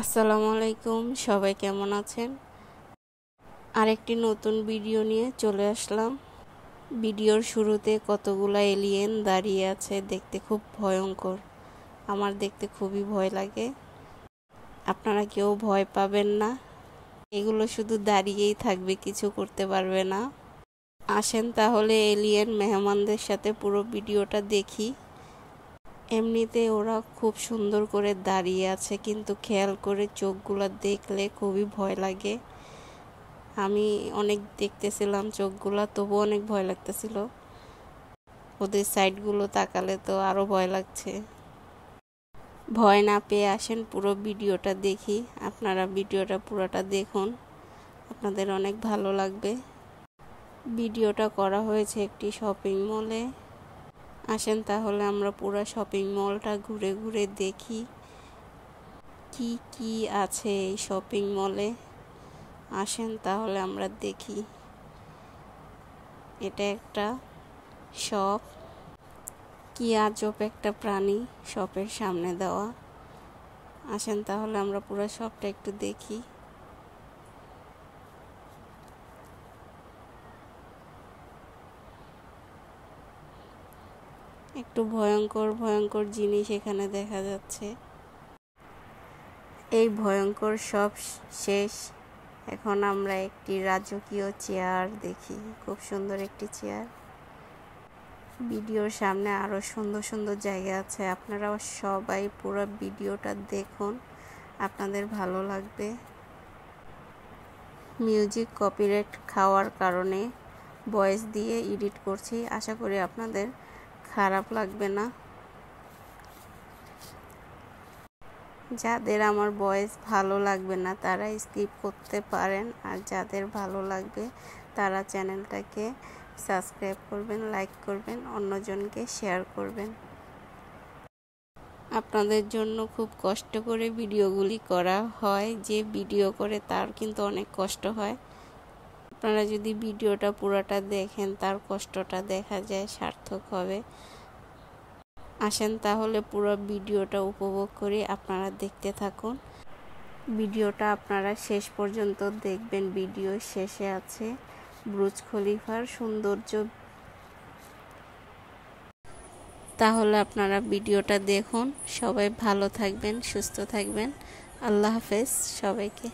আসসালামু আলাইকুম, সবাই কেমন আছেন? আরেকটি নতুন ভিডিও নিয়ে চলে আসলাম। ভিডিওর শুরুতে কতগুলা এলিয়েন দাঁড়িয়ে আছে, দেখতে খুব ভয়ঙ্কর। আমার দেখতে খুবই ভয় লাগে। আপনারা কেউ ভয় পাবেন না। এগুলো শুধু দাঁড়িয়েই থাকবে, কিছু করতে পারবে না। আসেন তাহলে এলিয়েন মেহমানদের সাথে পুরো ভিডিওটা দেখি। এমনিতে ওরা খুব সুন্দর করে দাঁড়িয়ে আছে, কিন্তু খেয়াল করে চোখগুলো দেখলে খুবই ভয় লাগে। আমি অনেক দেখতেছিলাম চোখগুলা, তবু অনেক ভয় লাগতেছিল। ওদের সাইডগুলো তাকালে তো আরো ভয় লাগছে। ভয় না পেয়ে আসেন পুরো ভিডিওটা দেখি। আপনারা ভিডিওটা পুরোটা দেখুন, আপনাদের অনেক ভালো লাগবে। ভিডিওটা করা হয়েছে একটি শপিং মলে। আসেন তাহলে আমরা পুরো শপিং মলটা ঘুরে ঘুরে দেখি কি কি আছে এই শপিং মলে। আসেন তাহলে আমরা দেখি। এটা একটা শপ। কি আজব একটা প্রাণী শপের সামনে দেওয়া। আসেন তাহলে আমরা পুরো শপটা একটু দেখি। একটু ভয়ঙ্কর ভয়ঙ্কর জিনিস এখানে দেখা যাচ্ছে। এই ভয়ঙ্কর সব শেষ। এখন আমরা একটি রাজকীয় চেয়ার দেখি, খুব সুন্দর একটি চেয়ার। ভিডিওর সামনে আরো সুন্দর সুন্দর জায়গা আছে। আপনারা সবাই পুরো ভিডিওটা দেখুন, আপনাদের ভালো লাগবে। মিউজিক কপিরাইট খাওয়ার কারণে ভয়েস দিয়ে এডিট করছি, আশা করি আপনাদের খারাপ লাগবে না। যাদের আমার ভয়েস ভালো লাগবে না তারা স্কিপ করতে পারেন, আর যাদের ভালো লাগবে তারা চ্যানেলটাকে সাবস্ক্রাইব করবেন, লাইক করবেন, অন্যজনকে শেয়ার করবেন। আপনাদের জন্য খুব কষ্ট করে ভিডিওগুলি করা হয়। যে ভিডিও করে তার কিন্তু অনেক কষ্ট হয়। আপনারা যদি ভিডিওটা পুরোটা দেখেন, তার কষ্টটা দেখা যায়, সার্থক হবে। আসেন তাহলে পুরো ভিডিওটা উপভোগ করি, আপনারা দেখতে থাকুন। ভিডিওটা আপনারা শেষ পর্যন্ত দেখবেন। ভিডিও শেষে আছে বুর্জ খলিফার সৌন্দর্য। তাহলে আপনারা ভিডিওটা দেখুন। সবাই ভালো থাকবেন, সুস্থ থাকবেন। আল্লাহ হাফেজ সবাইকে।